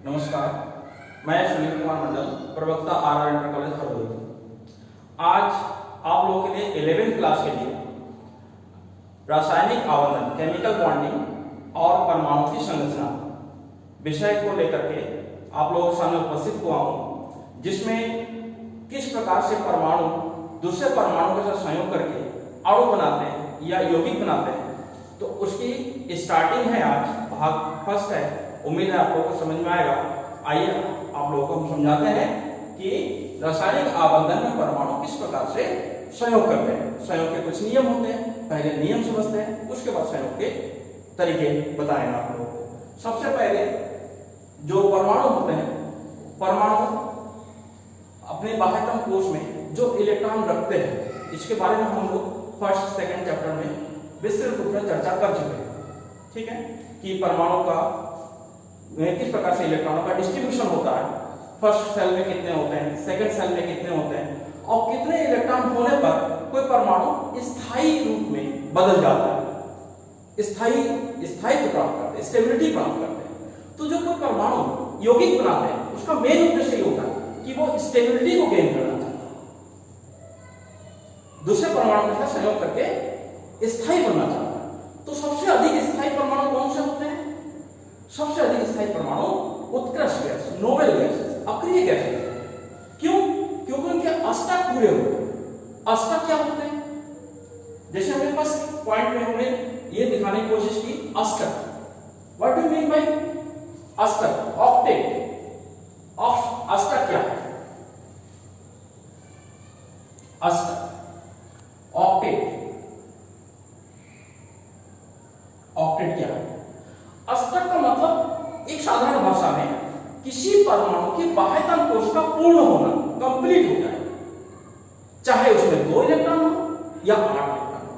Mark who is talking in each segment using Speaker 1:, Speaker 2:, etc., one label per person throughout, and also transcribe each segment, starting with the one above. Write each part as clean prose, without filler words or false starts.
Speaker 1: नमस्कार, मैं सुनील कुमार मंडल, प्रवक्ता आर इंटर कॉलेज हरदोई। आज आप लोगों के लिए 11वीं क्लास के लिए रासायनिक आवंधन, केमिकल बॉन्डिंग और परमाणु की संरचना विषय को लेकर के आप लोगों के सामने उपस्थित हुआ हूं, जिसमें किस प्रकार से परमाणु दूसरे परमाणु के साथ संयोग करके अणु बनाते हैं या यौगिक बनाते हैं। तो उसकी स्टार्टिंग है, आज भाग फर्स्ट है। उम्मीद है आप लोगों को समझ में आएगा। आइए आप लोगों को हम समझाते हैं कि रासायनिक आवंधन में परमाणु किस प्रकार से संयोग करते हैं। संयोग के कुछ नियम होते हैं, पहले नियम समझते हैं, उसके बाद संयोग के तरीके बताएंगे आप लोगों को। सबसे पहले जो परमाणु होते हैं, परमाणु अपने बाह्यतम कोश में जो इलेक्ट्रॉन रखते हैं, इसके बारे में हम लोग फर्स्ट सेकंड चैप्टर में विस्तृत रूप में चर्चा कर चुके हैं। ठीक है, कि परमाणु का किस प्रकार से इलेक्ट्रॉनों का डिस्ट्रीब्यूशन होता है, फर्स्ट सेल में कितने होते हैं, सेकंड सेल में कितने होते हैं, और कितने इलेक्ट्रॉन होने पर कोई परमाणु स्थायी रूप में बदल जाता है, स्थायित्व प्राप्त करते हैं, स्टेबिलिटी प्राप्त करते हैं। तो जो कोई परमाणु यौगिक बनाते हैं, उसका मेन उद्देश्य ये होता है कि वो स्टेबिलिटी को गेन करना चाहता है, दूसरे परमाणु के साथ संयोग करके स्थायी बनना चाहता है। तो सबसे अधिक स्थायी परमाणु कौन से होते हैं? सबसे अधिक स्थायी परमाणु उत्कृष्ट गैस, नोबेल गैस, अक्रिय गैस। क्यों? क्योंकि उनके अष्टक पूरे होते हैं। अष्टक क्या होते हैं? जैसे हमें फर्स्ट पॉइंट में हमने ये दिखाने की कोशिश की, अष्टक। व्हाट डू मीन बाय अष्टक? ऑक्टेट। अष्टक क्या है? अष्टक, ऑक्टेट। ऑक्टेट क्या है? अष्टक का मतलब एक साधारण भाषा में किसी परमाणु की बाह्यतम कोश का पूर्ण होना, कंप्लीट हो जाए, चाहे उसमें 2 इलेक्ट्रॉन हो या 8 इलेक्ट्रॉन हो।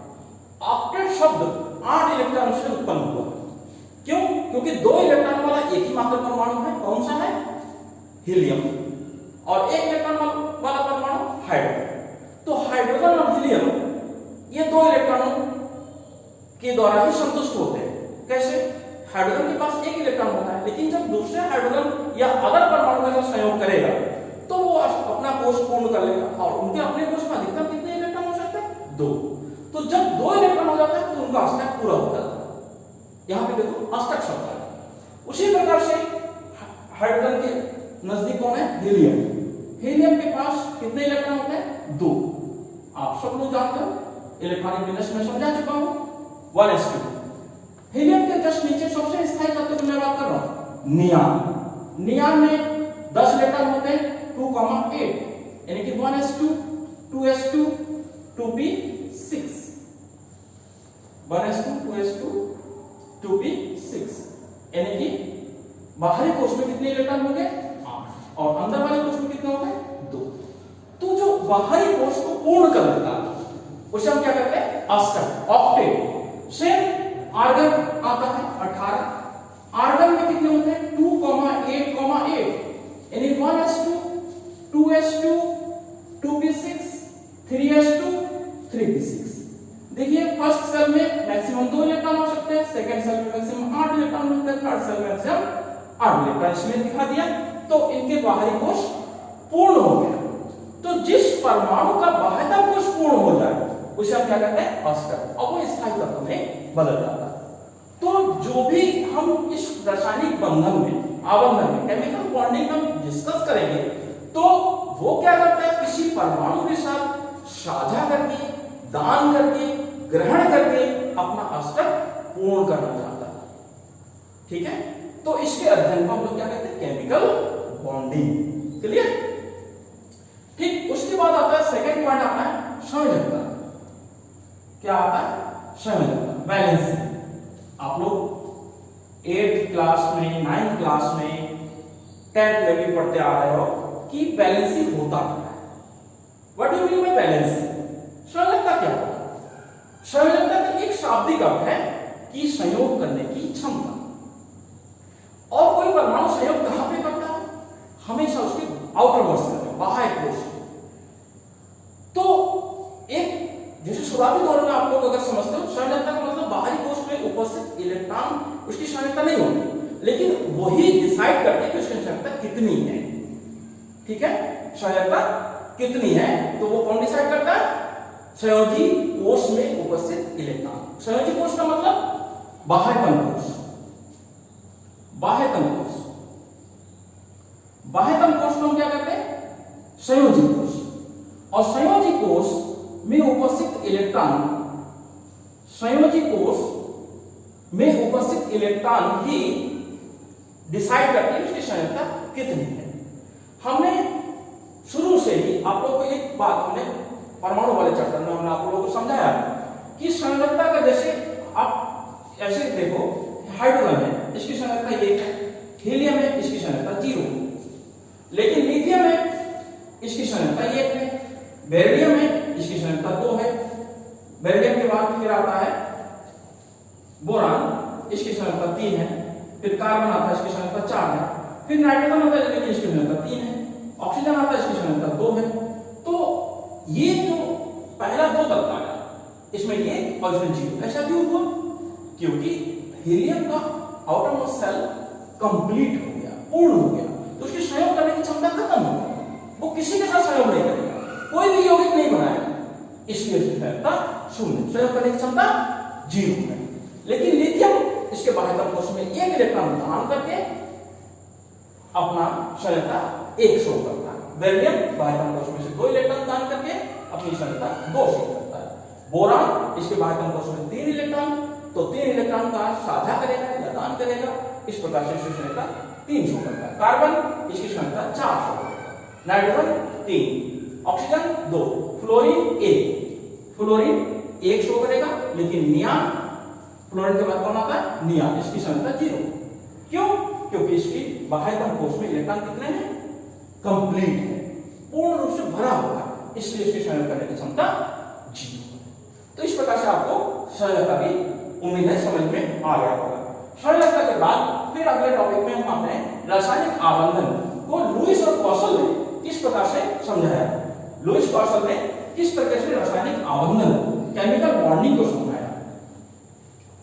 Speaker 1: ऑक्टेट शब्द 8 इलेक्ट्रॉन से उत्पन्न हुआ। क्यों? क्योंकि 2 इलेक्ट्रॉन वाला एक ही मात्र परमाणु है। कौन सा है? हीलियम। और 1 इलेक्ट्रॉन वाला परमाणु हाइड्रोजन। तो हाइड्रोजन और हीलियम ये 2 इलेक्ट्रॉनों के द्वारा ही संतुष्ट होते हैं। कैसे? हाइड्रोजन के पास 1 इलेक्ट्रॉन होता है, लेकिन जब दूसरे हाइड्रोजन या अदर परमाणु के साथ संयोग करेगा तो वो अपना कोश पूर्ण कर लेगा। और उनके अपने कोश में अधिकतम कितने इलेक्ट्रॉन हो सकते हैं? 2। तो जब 2 इलेक्ट्रॉन हो जाता है तो उनका अष्टक पूरा हो जाता है। यहाँ पे देखो अष्टक शब्द है। उसी प्रकार से हाइड्रोजन के नजदीक कौन है? हीलियम। हीलियम के पास कितने इलेक्ट्रॉन होते हैं? 2। आप सब लोग जानते हो, इलेक्ट्रॉनिक विन्यास में समझा चुका हूं, 1s2। हीलियम के जस्ट नीचे सबसे स्थायी तत्व की मैं बात कर रहा हूं, नियान। नियान में 10 इलेक्ट्रॉन होते हैं, 2,8, यानी कि 1s2, 2s2, 2p6, 1s2, 2s2, 2p6, यानी कि बाहरी कोश में कितने इलेक्ट्रॉन होंगे? 8, और अंदर वाले कोश में कितने होंगे? 2। तो जो बाहरी कोश को पूर्ण कर देता है उसे हम क्या कहते हैं? अष्टक, ऑक्टेट। सेम आर्गन आता है 18। आर्गन में कितने होते हैं? 2,8,8, यानी 1s2, 2s2, 2p6, 3s2, 3p6। देखिए फर्स्ट सेल में मैक्सिमम 2 इलेक्ट्रॉन हो सकते हैं, सेकंड सेल में मैक्सिमम 8 इलेक्ट्रॉन हो सकते हैं, थर्ड सेल में मैक्सिमम 8 इलेक्ट्रॉन। इसमें दिखा दिया। तो इनके बाहरी कोश पूर्ण हो गया। तो जिस परमाणु का बाह्यतम कोश पूर्ण हो जाए उसे हम क्या कहते हैं? अष्टक। और वो स्थायी तत्व में बदल जाता है। तो जो भी हम इस रासायनिक बंधन में, आवंधन में, केमिकल बॉन्डिंग में डिस्कस करेंगे, तो वो क्या करता है? किसी परमाणु के साथ साझा करके, दान करके, ग्रहण करके अपना अष्टक पूर्ण करना चाहता है। ठीक है, तो इसके अध्ययन को हम लोग क्या कहते हैं? Chemical bonding. क्लियर? ठीक, उसके बाद आता है सेकंड पॉइंट, आता है संयोजकता। क्या आता है? संयोजकता, बैलेंसिंग। आप लोग 8th क्लास में, 9th क्लास में, 10th में भी पढ़ते आ रहे हो कि बैलेंसिंग होता क्या है। What do mean by balancing? संयोजकता क्या होता है? संयोजकता का एक शाब्दिक अर्थ है कि संयोग करने की क्षमता। और कोई परमाणु संयोग कहां पे करता है? हमेशा उसके आउटर मोस्ट में, बाह्य कोश। तो एक जैसे शुरुआती दौर में आप लोग अगर समझते हो, संयोजकता का मतलब बाहरी कोश में उपस्थित इलेक्ट्रॉन उसकी संयोजकता नहीं होती, लेकिन वही डिसाइड डिसाइड करती है कि उसकी संयोजकता कितनी है। ठीक है, संयोजकता कितनी है तो वो कौन डिसाइड करता है? संयोजी कोष में उपस्थित इलेक्ट्रॉन। संयोजी कोष का मतलब बाह्यतम कोष। बाह्यतम कोष, बाह्यतम कोष को हम क्या कहते हैं? संयोजी कोष। और संयोजी कोष में उपस्थित इलेक्ट्रॉन, संयोजी कोष में उपस्थित इलेक्ट्रॉन ही डिसाइड करती है उसकी संयोजकता कितनी है। हमने शुरू से ही आप लोगों को एक बात हमने परमाणु वाले चैप्टर में हमने आप लोगों को समझाया कि संयोजकता का, जैसे आप ऐसे देखो, हाइड्रोजन है, इसकी संयोजकता 1 है, हीलियम है, इसकी संयोजकता 0, लेकिन लिथियम है, इसकी संयोजकता 1 है, बेरिलियम है, इसकी संयोजकता 2 है, बेरिलियम के बाद फिर आता है बोरान, इसकी संयोजकता 3 है, फिर कार्बन आता है, इसकी संयोजकता 4 है, फिर नाइट्रोजन आता है लेकिन इसकी संयोजकता 3 है, ऑक्सीजन आता है, इसकी संयोजकता 2 है। तो ये जो पहला 2 तत्व आया, इसमें ये और इसमें 0, ऐसा क्यों हुआ? क्योंकि हीलियम का आउटर मोस्ट सेल कंप्लीट हो गया, पूर्ण हो गया, तो उसकी संयोग करने की क्षमता खत्म हो गई, वो किसी के साथ संयोग नहीं करेगा, कोई भी यौगिक नहीं बनाएगा, इसलिए उसकी संयोजकता 0, संयोग करने की क्षमता 0 है। लेकिन लिथियम इसके बाह्यतम कोष में 1 इलेक्ट्रॉन दान करके अपना संयोजकता 1 शो करता है। बेरिलियम बाह्यतम कोष में से 2 इलेक्ट्रॉन दान करके अपनी संयोजकता 2 शो करता है। बोरान इसके बाह्यतम कोष में 3 इलेक्ट्रॉन, तो 3 इलेक्ट्रॉन का साझा करेगा या दान करेगा, इस प्रकार से इसकी संयोजकता 3 शो करता है। कार्बन इसकी संयोजकता 4 शो करता है, nitrogen 3, oxygen 2, fluorine 1, fluorine 1 show करेगा, लेकिन नियान, फ्लोरीन के बाद कौन आता है? नियान, इसकी संयोजकता 0। क्यों? क्योंकि इसकी बाह्यतम कोष में इलेक्ट्रॉन कितने हैं? कंप्लीट है, पूर्ण रूप से भरा हुआ है, इसलिए इसकी संयोग करने की क्षमता 0 है। तो इस प्रकार से आपको संयोजकता भी उम्मीद है समझ में आ गया होगा। संयोजकता के बाद फिर अगले टॉपिक में हम अपने रासायनिक आबंधन को लुईस और कौशल ने किस प्रकार से समझाया। लुईस कौशल ने किस तरह से रासायनिक आबंधन, केमिकल बॉन्डिंग को समझाया।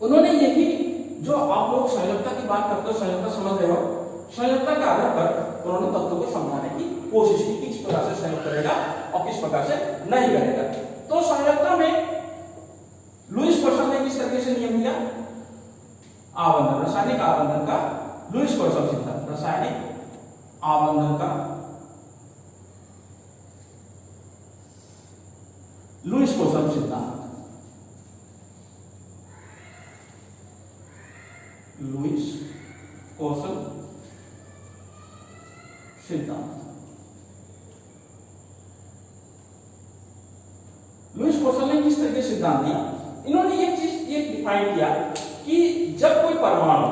Speaker 1: उन्होंने ये कि जो आप लोग संयोजकता की बात करते हो, संयोजकता समझ रहे हो, संयोजकता के आधार पर उन्होंने तत्वों को समझाने की कोशिश की, किस प्रकार से संयोग करेगा और किस प्रकार से नहीं करेगा। तो संयोजकता में लुईस कौशल ने किस तरीके से नियम दिया? आबंधन, रासायनिक आबंधन का लुईस कौशल सिद्धांत, रासायनिक आबंधन का लुईस कौशल सिद्धांत, लुईस कौशल सिद्धांत। लुईस कौशल ने किस तरह के सिद्धांत दिया? इन्होंने ये चीज ये डिफाइन किया कि जब कोई परमाणु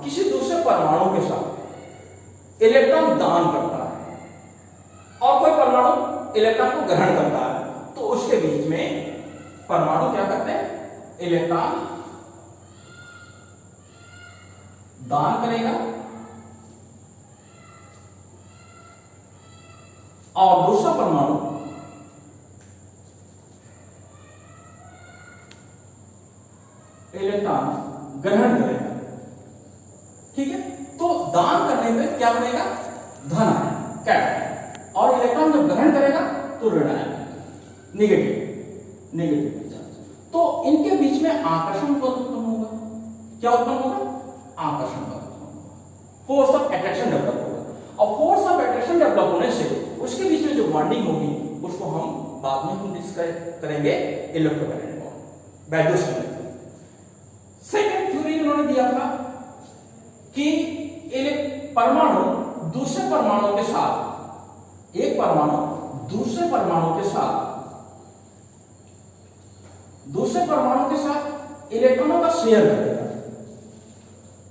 Speaker 1: किसी दूसरे परमाणु के साथ इलेक्ट्रॉन दान करता है और कोई परमाणु इलेक्ट्रॉन को ग्रहण करता है, तो उसके बीच में परमाणु क्या करते हैं? इलेक्ट्रॉन दान करेगा और दूसरा परमाणु इलेक्ट्रॉन ग्रहण करेगा। ठीक है, तो दान करने पे क्या बनेगा? धन आयन, कैटायन, और इलेक्ट्रॉन जब ग्रहण करेगा तो ऋण आयन, नेगेटिव चार्ज। तो इनके बीच में आकर्षण उत्पन्न होगा। क्या उत्पन्न होगा? आकर्षण उत्पन्न होगा, फोर्स ऑफ अट्रैक्शन डेवलप होगा। और फोर्स ऑफ अट्रैक्शन डेवलप होने से उसके बीच में जो बॉन्डिंग होगी उसको हम बाद में हम डिस्कस करेंगे, इलेक्ट्रोमैग्नेटिक बॉन्ड, बैडोस। सेकंड थ्योरी उन्होंने दिया था कि परमाणु दूसरे परमाणु के साथ, एक परमाणु दूसरे परमाणु के साथ इलेक्ट्रॉनों का शेयर करेगा,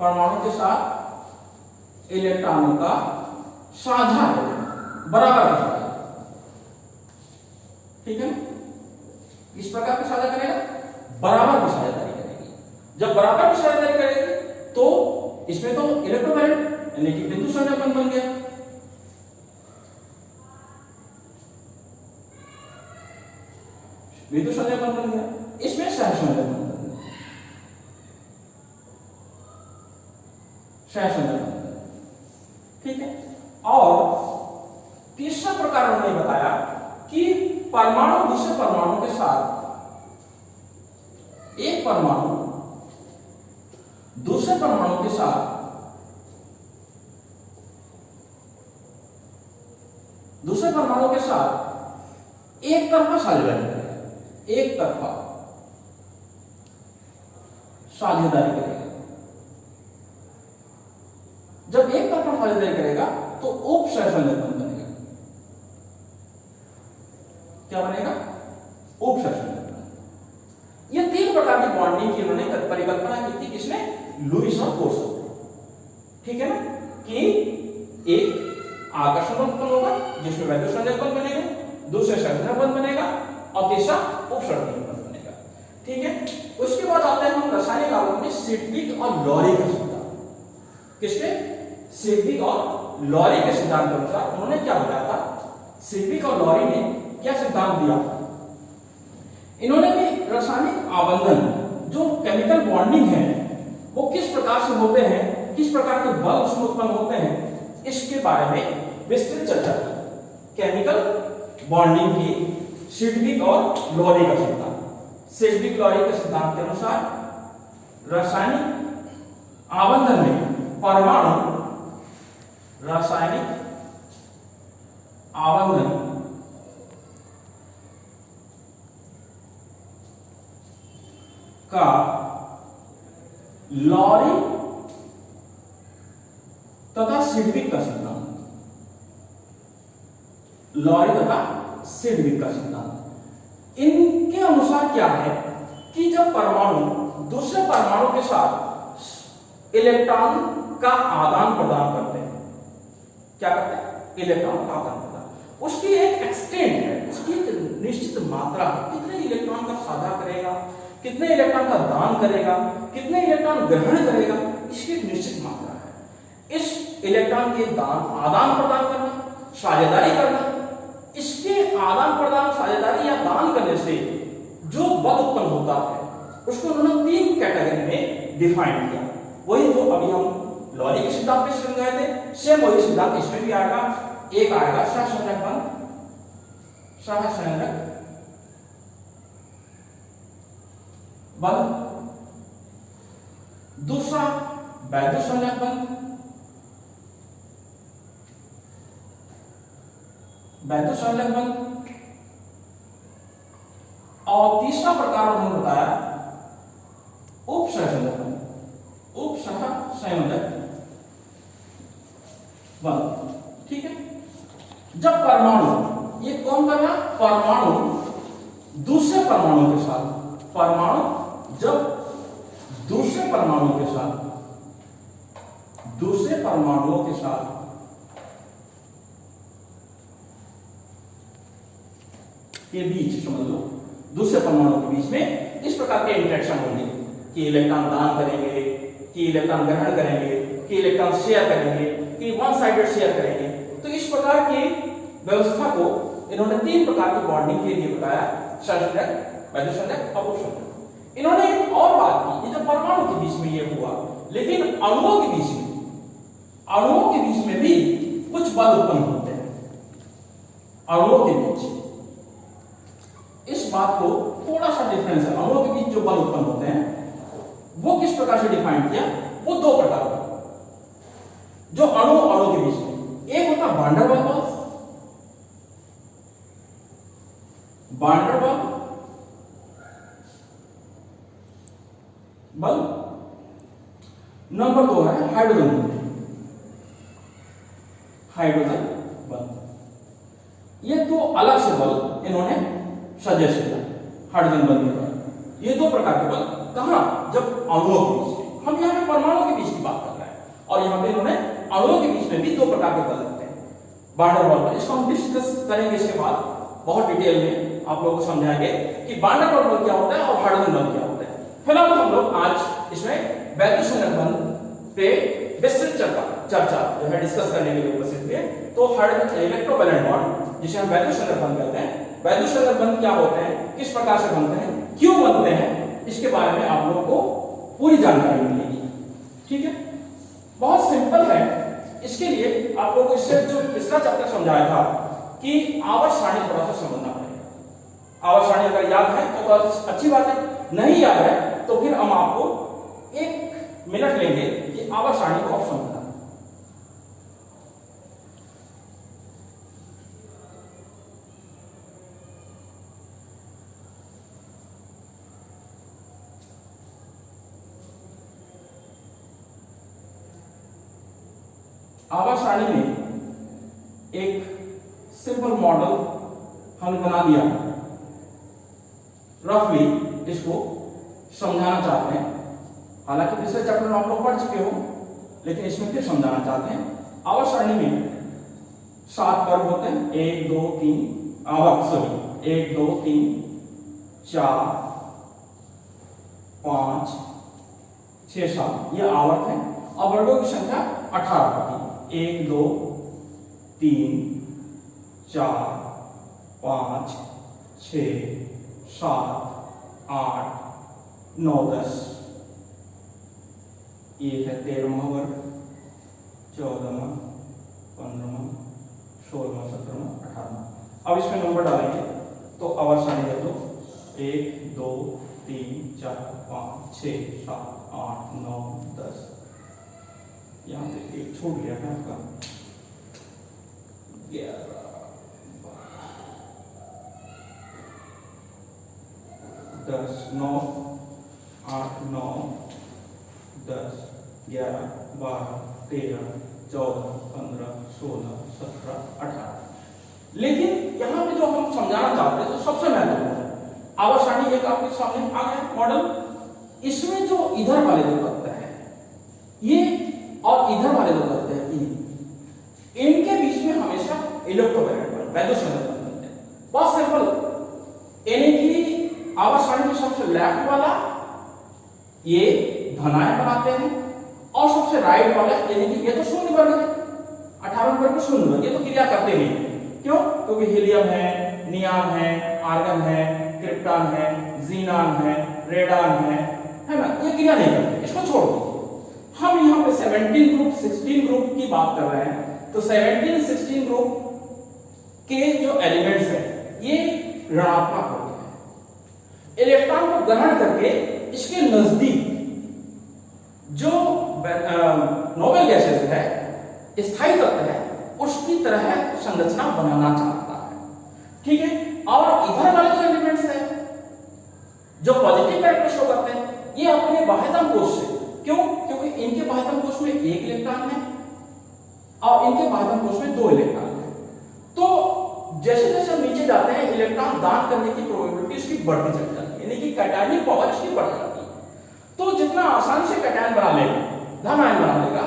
Speaker 1: परमाणु के साथ इलेक्ट्रॉनों का साझा करेगा, बराबर करेगा। ठीक है, इस प्रकार का साझा करेगा, बराबर की साझेदारी करेगी। जब बराबर की साझेदारी करेगी तो इसमें तो इलेक्ट्रोमैग्नेट यानी कि बिंदु संयोजन बन गया। बिंदु संयोजन बन गया, इसमें सहसंयोजन बन गया, सहसंयोजन ठीक है। और तीसरा प्रकार उन्होंने बताया कि परमाणु दूसरे परमाणु के साथ, एक परमाणु दूसरे परमाणु के साथ एक तरफा साझेदारी करेगा, एक तरफा साझेदारी करेगा। जब एक तरफा साझेदारी करेगा तो उपसहसंयोजक बनेगा। क्या बनेगा? उपसहसंयोजक। ये 3 प्रकार की बॉन्डिंग की उन्होंने परिकल्पना की थी, किसने? लुईस और कोर्सर। ठीक है ना, कि एक आकर्षण बंध उत्पन्न होगा जिसमें वैद्युत बंध बनेगा, दूसरे सहसंयोजक बंध बनेगा और तीसरा उपसहसंयोजक बंध बनेगा। ठीक है। उसके बाद आते हैं हम रासायनिक आवर्त में सिडविक और लॉरी का सिद्धांत। किसके? सिडविक और लॉरी के सिद्धांत के अनुसार उन्होंने क्या बताया था? सिडविक और लॉरी ने क्या सिद्धांत दिया? इन्होंने भी रासायनिक आबंधन, जो केमिकल बॉन्डिंग है, वो किस प्रकार से होते हैं, किस प्रकार के बल उसमें उत्पन्न होते हैं, इसके बारे में विस्तृत चर्चा की। केमिकल बॉन्डिंग की सिडविक और लॉरी का सिद्धांत। सिडविक लॉरी के सिद्धांत के अनुसार रासायनिक आबंधन में परमाणु रासायनिक आबंधन का लॉरी तथा सिडविक का सिद्धांत, लॉरी तथा सिडविक का सिद्धांत, इनके अनुसार क्या है कि जब परमाणु दूसरे परमाणु के साथ इलेक्ट्रॉन का आदान प्रदान करते हैं, क्या करते हैं? इलेक्ट्रॉन का आदान प्रदान, उसकी एक एक्सटेंट है, उसकी एक निश्चित मात्रा है, कितने इलेक्ट्रॉन का साझा करेगा, कितने इलेक्ट्रॉन का दान करेगा, कितने इलेक्ट्रॉन ग्रहण करेगा, इसकी एक निश्चित मात्रा है। इस इलेक्ट्रॉन के आदान प्रदान करना, साझेदारी करना, इसके आदान प्रदान, साझेदारी या दान करने से जो बल उत्पन्न होता है उसको उन्होंने 3 कैटेगरी में डिफाइन किया। वही जो अभी हम लॉरी के सिद्धांत में समझाए थे, सेम वही सिद्धांत इसमें भी आएगा। एक आएगा सहसंयोजक बंध, सहसंयोजक बंध, दूसरा वैद्युत संयोजक बंध, वैद्युत संयोजक बंध, और तीसरा प्रकार उन्होंने बताया उपसहसंयोजक बंध, उपसहसंयोजक बंध। ठीक है। जब परमाणु, ये कौन कर रहा? परमाणु दूसरे परमाणु के साथ, परमाणु जब दूसरे परमाणुओं के साथ के बीच, समझ लो दूसरे परमाणु के बीच में इस प्रकार के इंटरेक्शन होंगे कि इलेक्ट्रॉन दान करेंगे, कि इलेक्ट्रॉन ग्रहण करेंगे, कि इलेक्ट्रॉन शेयर करेंगे, कि वन साइडेड शेयर करेंगे। तो इस प्रकार की व्यवस्था को इन्होंने 3 प्रकार की बॉन्डिंग के लिए बताया, सहसंयोजक, वैद्युत संयोजक और उपसंयोजक। इन्होंने एक और बात की, ये जो परमाणु के बीच में ये हुआ, लेकिन अणुओं के बीच में भी कुछ बल उत्पन्न होते हैं, अणुओं के बीच। इस बात को थोड़ा सा डिफरेंस है, अणुओं के बीच जो बल उत्पन्न होते हैं वो किस प्रकार से डिफाइन किया? वो 2 प्रकार का, जो अणु के बीच में, एक होता वैन डेर वाल्स, बल। नंबर 2 है हाइड्रोजन बल। ये 2 अलग से बल इन्होंने सजेस्ट किया हाइड्रोजन बल के द्वारा। ये 2 प्रकार के बल कहां? जब अणुओं के बीच में, हम यहां पे परमाणु के बीच की बात कर रहे हैं, और यहां पे इन्होंने अणुओं के बीच में भी 2 प्रकार के बल लगते हैं। वैन डेर वाल्स, इसको हम डिस्कस करेंगे इसके बाद बहुत डिटेल में, आप लोगों को समझाएंगे कि वैन डेर वाल्स बल क्या होता है और हाइड्रोजन बल क्या होता है। फिलहाल हम लोग आज इसमें वैद्युत संयोजक बंध पे विस्तृत चर्चा जो है डिस्कस करने के लिए उपस्थित हुए। तो हाइड्रोजन इलेक्ट्रोवैलेंट बॉन्ड, जिसे हम वैद्युत संयोजक बंध कहते हैं, वैद्युत संयोजक बंध क्या होते हैं, किस प्रकार से बनते हैं, क्यों बनते हैं, इसके बारे में आप लोगों को पूरी जानकारी मिलेगी। ठीक है। बहुत सिंपल है इसके लिए आप लोगों को इससे जो पिछला चैप्टर समझाया था कि आवर्त सारणी थोड़ा सा समझना पड़ेगा। आवर्त सारणी अगर याद है तो अच्छी बात है, नहीं याद है तो फिर हम आपको 1 मिनट लेंगे कि आवर्त सारणी को आप समझना। आवर्त सारणी में एक सिंपल मॉडल हमने बना दिया, रफली इसको समझाना चाहते हैं। हालांकि पिछले चैप्टर में आप लोग पढ़ चुके हो, लेकिन इसमें फिर समझाना चाहते हैं। आवर्त सारणी में 7 वर्ग होते हैं, 1 2 3 1 2 3 4 5 6 7 ये आवर्त है और वर्गों की संख्या 18 होती है। 1 2 3 4 5 6 7 8 9 10 ये है 13वां वर्ग, 14वां 15वां 16वां 17वां 18वां। अब इसमें नंबर डालेंगे तो आवर्त सारणी है तो 1 2 3 4 5 6 7 8 9 10। यहाँ पे एक छूट गया है आपका 11 10 9 8 9 10 11 12 13 14 15 16 17 18। लेकिन यहाँ पे जो हम समझाना चाहते हैं तो सबसे महत्वपूर्ण है आवर्त सारणी एक आपके सामने आ गया मॉडल। इसमें जो इधर वाले दो तत्व है ये और इधर वाले दो तत्व है ये, इनके बीच में हमेशा इलेक्ट्रोमैग्नेटिक बल वैद्युत बनते हैं। बहुत सिंपल, यानी कि आवर्त सारणी में सबसे लेफ्ट वाला ये धनायन बनाते हैं और सबसे राइट वाला यानी कि ये तो शून्य वर्ग है, 18 वर्ग शून्य वर्ग, ये तो क्रिया करते नहीं। क्यों? क्योंकि हीलियम है, नियान है, आर्गन है, क्रिप्टॉन है, जीनान है, रेडान है ना, ये क्रिया नहीं करते, इसको छोड़ दो। हम यहाँ पे 17 ग्रुप 16 ग्रुप की बात कर रहे हैं तो 17 16 ग्रुप के जो एलिमेंट्स हैं ये ऋणात्मक होते हैं। इलेक्ट्रॉन को ग्रहण करके इसके नजदीक जो नोबेल गैसेस है, स्थायी तत्व है, उसकी तरह संरचना बनाना चाहता है। ठीक है, और इधर वाले जो एलिमेंट्स हैं जो पॉजिटिव कैरेक्टर शो करते हैं ये अपने बाह्यतम कोश से, क्यों? क्योंकि इनके बाह्यतम कोश में 1 इलेक्ट्रॉन है और इनके बाह्यतम कोश में 2 इलेक्ट्रॉन है। तो जैसे जैसे हम नीचे जाते हैं इलेक्ट्रॉन दान करने की प्रोबेबिलिटी इसकी बढ़ती चली जाती है, यानी कि कैटायनिक पावर इसकी बढ़ जाती है। तो जितना आसानी से कैटायन बना लेगा, धन आयन बना लेगा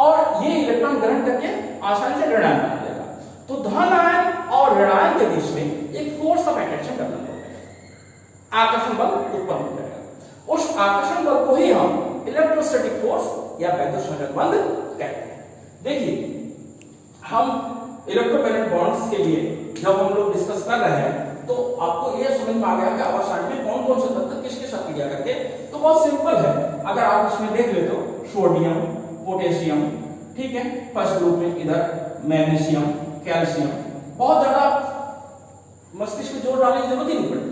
Speaker 1: और ये इलेक्ट्रॉन ग्रहण करके आसानी से ऋण आयन बना लेगा। तो धन आयन और ऋण आयन के बीच में एक फोर्स ऑफ अट्रैक्शन डेवलप हो जाएगा, आकर्षण बल उत्पन्न हो जाएगा। उस आकर्षण बल को ही हम इलेक्ट्रोस्टैटिक फोर्स या वैद्युत बंध कहते हैं। देखिए, हम इलेक्ट्रोमैग्नेटिक बॉन्ड्स के लिए जब हम लोग डिस्कस कर रहे हैं तो आपको यह समझ में आ गया कि आवर्त सारणी में कौन कौन से तत्व किसके साथ क्रिया करते हैं। तो बहुत सिंपल है, अगर आप इसमें देख लेते हो सोडियम, पोटेशियम, ठीक है, फर्स्ट ग्रुप में इधर मैग्नीशियम, कैल्शियम, बहुत ज्यादा मस्तिष्क में जोर डालने की जरूरत ही नहीं पड़ती।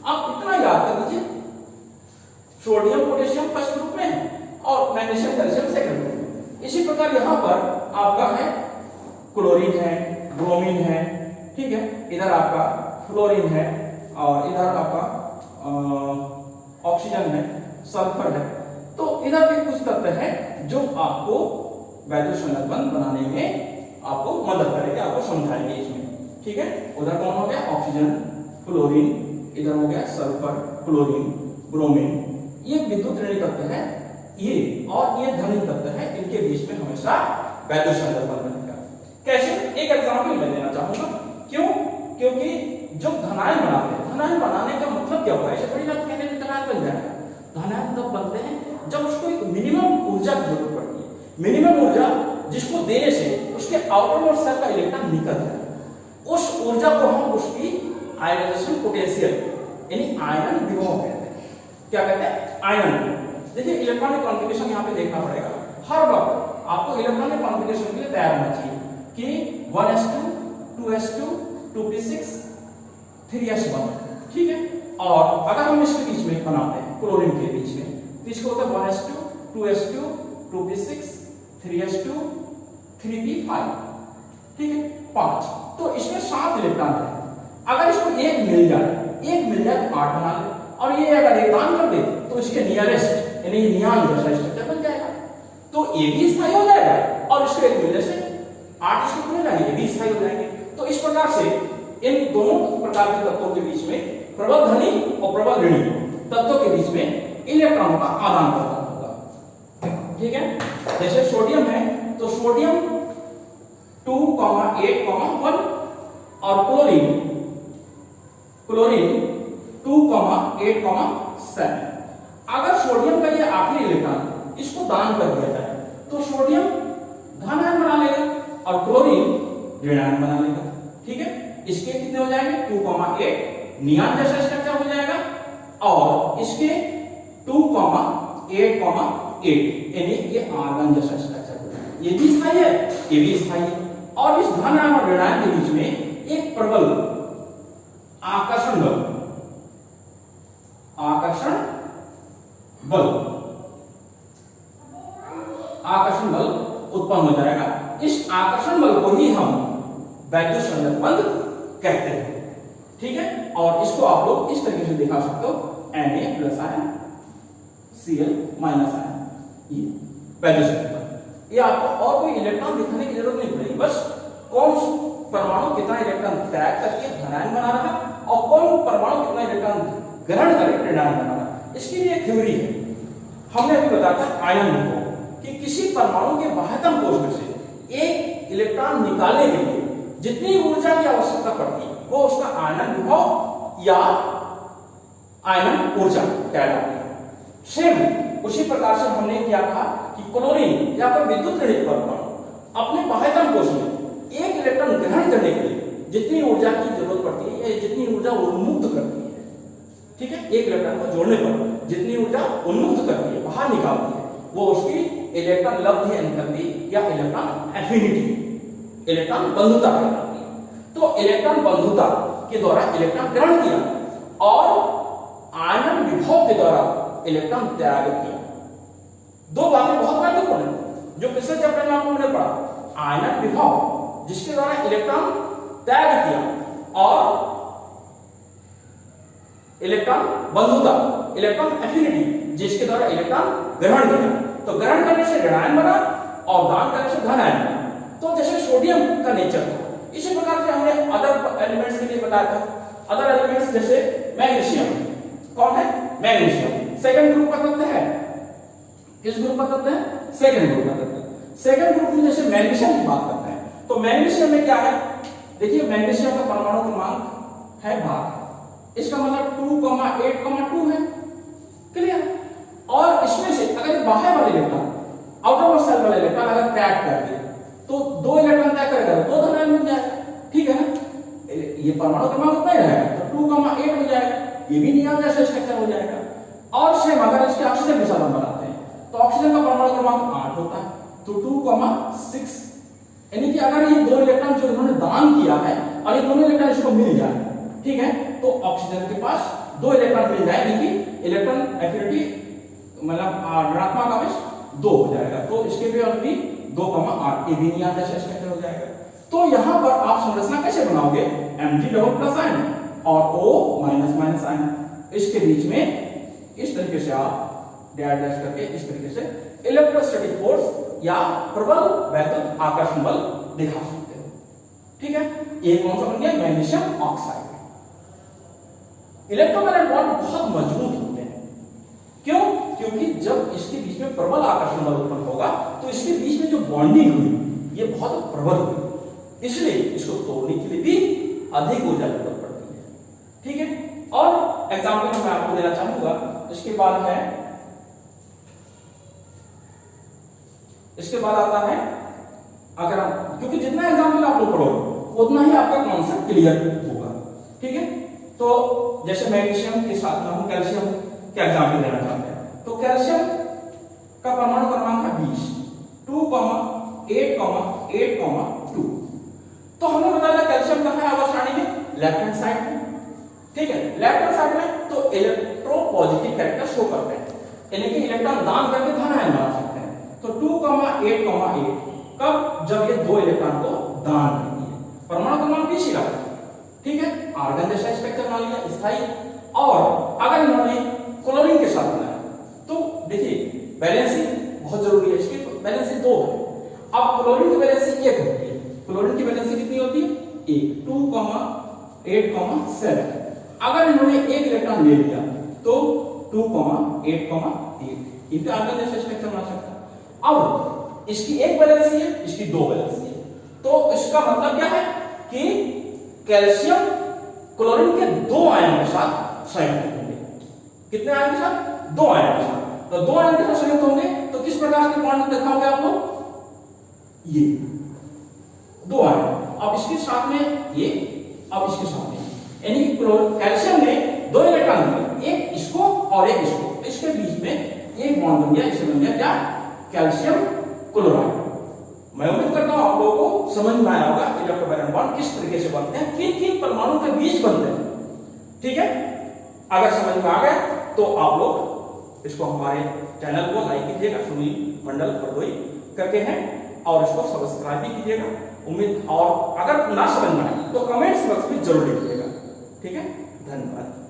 Speaker 1: आप इतना याद कर लीजिए, सोडियम पोटेशियम फर्स्ट ग्रुप में है और मैग्नीशियम कैल्शियम सेकंड ग्रुप में। इसी प्रकार यहाँ पर आपका है क्लोरीन है, ब्रोमीन है, ठीक है, इधर आपका फ्लोरीन है और इधर आपका ऑक्सीजन है, सल्फर है। तो इधर के कुछ तत्व है जो आपको वैद्युत संगत बंध बनाने में आपको मदद करेंगे, आपको समझाएंगे इसमें। ठीक है, उधर कौन हो गया? ऑक्सीजन, फ्लोरीन, इधर हो गया सल्फर, क्लोरीन, ब्रोमीन। ये विद्युत ऋणी तत्व है ये, और ये धनी तत्व है, इनके बीच में हमेशा वैद्युत संगत बंध बनेगा। कैसे? एक एग्जांपल मैं देना चाहूंगा। क्यों? क्योंकि जो धनायन बनाते हैं, धनायन बनाने का मतलब क्या होगा? ऐसे थोड़ी ना कहने में धनायन बन जाएगा। धनायन तब बनते हैं जब उसको एक मिनिमम ऊर्जा की जरूरत पड़ती है। मिनिमम ऊर्जा जिसको देने से उसके आउटर मोस्ट सेल का इलेक्ट्रॉन निकल जाए, उस ऊर्जा को हम उसकी आयनाइजेशन पोटेंशियल यानी आयनन विभव कहते हैं। क्या कहते हैं? आयनन। देखिए, इलेक्ट्रॉनिक कॉन्फ़िगरेशन यहाँ पे देखना पड़ेगा। हर वक्त आपको इलेक्ट्रॉन के कॉन्फ़िगरेशन के लिए तैयार होना चाहिए कि 1s2 2s2 2p6 3s1, ठीक है। और अगर हम इसके बीच में बनाते हैं क्लोरीन के बीच में, तो इसको होता है 1s2 2s2 2p6 3s2 3p5, ठीक है, 5। तो इसमें 7 इलेक्ट्रॉन है। अगर इसको एक मिल जाए तो 8 बना ले, और ये अगर एक दान कर दे तो इसके नियरेस्ट यानी नियान जैसा स्ट्रक्चर बन जाएगा। तो ये भी स्थायी हो जाएगा और इसके एक मिलने से 8 इसके पूरे जाएंगे, ये भी स्थायी हो जाएंगे। तो इस प्रकार से इन दोनों प्रकार के तत्वों के बीच में, प्रबल धनी और प्रबल ऋणी तत्वों के बीच में इलेक्ट्रॉनों का आदान प्रदान होगा, ठीक है। जैसे सोडियम है तो सोडियम 2, 8, 1 और क्लोरीन 2, 8, 7। अगर सोडियम का ये आखिरी इलेक्ट्रॉन इसको दान कर दिया जाए तो सोडियम धन आयन बना लेगा और क्लोरीन ऋण आयन बना लेगा, ठीक है। इसके कितने हो जाएंगे 2, 8 नियान जैसा स्ट्रक्चर हो जाएगा, और इसके 2, 8, 8 यानी ये आर्गन जैसा स्ट्रक्चर हो जाएगा। ये भी स्थायी है, ये भी स्थायी है। और इस धन आयन और ऋण आयन के बीच में एक प्रबल आकर्षण बल उत्पन्न हो जाएगा। इस आकर्षण बल को ही हम वैद्युत संगत बंध कहते हैं, ठीक है। और इसको आप लोग इस तरीके से दिखा सकते हो, Na+ आयन Cl- आयन, ये वैद्युत संगत बंध। ये आपको और कोई इलेक्ट्रॉन दिखाने की जरूरत नहीं पड़ेगी, बस कौन परमाणु कितना इलेक्ट्रॉन त्याग करके धनायन बना रहा है और कौन परमाणु कितना इलेक्ट्रॉन ग्रहण करके ऋणायन बना रहा है, इसके लिए एक थ्योरी है। हमने अभी बताया था आयनन को कि किसी परमाणु के बाह्यतम कोश में से एक इलेक्ट्रॉन निकालने के लिए जितनी ऊर्जा की आवश्यकता पड़ती है वो उसका आयनन विभव या आयनन ऊर्जा कहलाती है। सेम उसी प्रकार से हमने क्या कहा कि क्लोरीन या फिर विद्युत ऋणित परमाणु अपने बाह्यतम कोश में एक इलेक्ट्रॉन ग्रहण करने के लिए जितनी ऊर्जा की जरूरत पड़ती है या जितनी ऊर्जा उन्मुक्त करती है, ठीक है, एक इलेक्ट्रॉन को जोड़ने पर जितनी ऊर्जा उन्मुक्त करती है, बाहर निकालती है, वो उसकी इलेक्ट्रॉन लब्ध एंथैल्पी या इलेक्ट्रॉन एफिनिटी, इलेक्ट्रॉन बंधुता कहलाती है। तो इलेक्ट्रॉन बंधुता के द्वारा इलेक्ट्रॉन ग्रहण किया और आयनन विभव के द्वारा इलेक्ट्रॉन त्याग किया। दो बातें बहुत महत्वपूर्ण है जो पिछले चैप्टर में आपने पढ़ा। आयनन विभव जिसके द्वारा इलेक्ट्रॉन त्याग किया और इलेक्ट्रॉन बंधुता, इलेक्ट्रॉन एफिनिटी जिसके द्वारा इलेक्ट्रॉन ग्रहण किया। तो ग्रहण करने से ऋणायन बना और दान करने से धनायन बना। तो जैसे सोडियम का नेचर था, इसी प्रकार से हमने अदर एलिमेंट्स के लिए बताया था। अदर एलिमेंट्स जैसे मैग्नीशियम, कौन है मैग्नीशियम, सेकंड ग्रुप का तत्व है। किस ग्रुप का तत्व है? सेकंड ग्रुप का तत्व। सेकंड ग्रुप में जैसे मैग्नीशियम की बात करते हैं तो मैग्नीशियम में क्या है, देखिए मैग्नीशियम का परमाणु क्रमांक है 12, इसका मतलब 2, 8, 2 है, क्लियर। और इसमें से अगर बाहर वाले इलेक्ट्रॉन, आउटर मोस्ट शेल वाले इलेक्ट्रॉन अगर त्याग कर दिए तो 2 इलेक्ट्रॉन त्याग करेगा तो 2 धनायन मिल जाएगा, ठीक है ना। ये परमाणु क्रमांक उतना ही रहेगा तो 2, 8 हो जाएगा, ये भी नियान जैसा स्ट्रक्चर हो जाएगा। और सेम अगर इसके ऑक्सीजन के साथ हम बनाते हैं तो ऑक्सीजन का परमाणु क्रमांक 8 होता है, तो 2, 6, यानी कि अगर ये 2 इलेक्ट्रॉन जो इन्होंने दान किया है और ये दोनों इलेक्ट्रॉन इसको मिल जाए, ठीक है, तो ऑक्सीजन के पास 2 इलेक्ट्रॉन मिल जाएंगे कि इलेक्ट्रॉन एफिनिटी मतलब ऋणात्मक आवेश 2 हो जाएगा। तो इसके भी अंक भी 2, 8 ये भी नियान जैसा स्ट्रक्चर हो जाएगा। तो यहां पर आप संरचना कैसे बनाओगे, Mg+ आयन और O- आयन, इसके बीच में इस तरीके से आप डैश करके इस तरीके से इलेक्ट्रोस्टैटिक फोर्स या प्रबल वैद्युत आकर्षण बल दिखा सकते हो, ठीक है। ये कौन सा बन गया, मैग्नीशियम ऑक्साइड। इलेक्ट्रोमैग्नेटिक बॉन्ड बहुत मजबूत होते हैं, क्यों? क्योंकि जब इसके बीच में प्रबल आकर्षण बल उत्पन्न होगा तो इसके बीच में जो बॉन्डिंग हुई ये बहुत प्रबल हुई, इसलिए इसको तोड़ने के लिए भी अधिक ऊर्जा की जरूरत पड़ती है, ठीक है। और एग्जाम्पल मैं आपको देना चाहूंगा, इसके बाद आता है अगर आप, क्योंकि जितना एग्जाम्पल आप लोग पढ़ोगे उतना ही आपका कॉन्सेप्ट क्लियर होगा, ठीक है। तो जैसे मैग्नीशियम के साथ में हम कैल्शियम का एग्जाम्पल देना चाहते हैं, तो कैल्शियम का परमाणु क्रमांक है 20, 2, 8, 8, 2। तो हमने बताया कैल्शियम कहाँ है आवर्त सारणी में, लेफ्ट हैंड साइड में, ठीक है, लेफ्ट हैंड साइड में। तो इलेक्ट्रोपॉजिटिव कैरेक्टर शो करते हैं, यानी कि इलेक्ट्रॉन दान करके धन आयन बना सकते हैं। तो 2, 8, 8 कब, जब ये 2 इलेक्ट्रॉन को दान करती है। परमाणु क्रमांक बीच ही रखा, ठीक है, आर्गन जैसा स्ट्रक्चर बना लिया स्थायी। और अगर इन्होंने क्लोरीन के साथ बनाया तो देखिए वैलेंसी बहुत जरूरी है, इसकी वैलेंसी 2 है। अब क्लोरीन की वैलेंसी 1 होती है, क्लोरीन की वैलेंसी कितनी होती है, 1, 2, 8, 7। अगर इन्होंने एक इलेक्ट्रॉन ले लिया तो 2, 8, 8 इनके आर्गन जैसा स्ट्रक्चर बना सकता है। अब इसकी एक वैलेंसी है, इसकी 2 वैलेंसी है, तो इसका मतलब क्या है कि कैल्शियम क्लोरीन के 2 आयन के साथ संयुक्त होंगे। कितने आयन के साथ, 2 आयन के साथ। तो 2 आयन के साथ संयुक्त होंगे तो किस प्रकार के बॉन्ड दिखाओगे आप लोग, ये 2 आयन, अब इसके साथ में ये, अब इसके साथ में, यानी कि कैल्शियम ने 2 इलेक्ट्रॉन दिए, एक इसको और एक इसको, इसके बीच में एक बॉन्ड बन गया, इसे बन गया क्या, कैल्शियम क्लोराइड। मैं उम्मीद करता हूं आप लोगों को समझ में आया होगा इलेक्ट्रोवैलेंट बॉन्ड किस तरीके से बनते हैं, किन किन परमाणु के बीच बनते हैं, ठीक है। अगर समझ में आ गया तो आप लोग इसको हमारे चैनल को लाइक कीजिएगा, सुनील मंडल हरदोई करके हैं, और इसको सब्सक्राइब भी कीजिएगा। उम्मीद, और अगर ना समझ में आए तो कमेंट्स बॉक्स में जरूर लिखिएगा, ठीक है। धन्यवाद।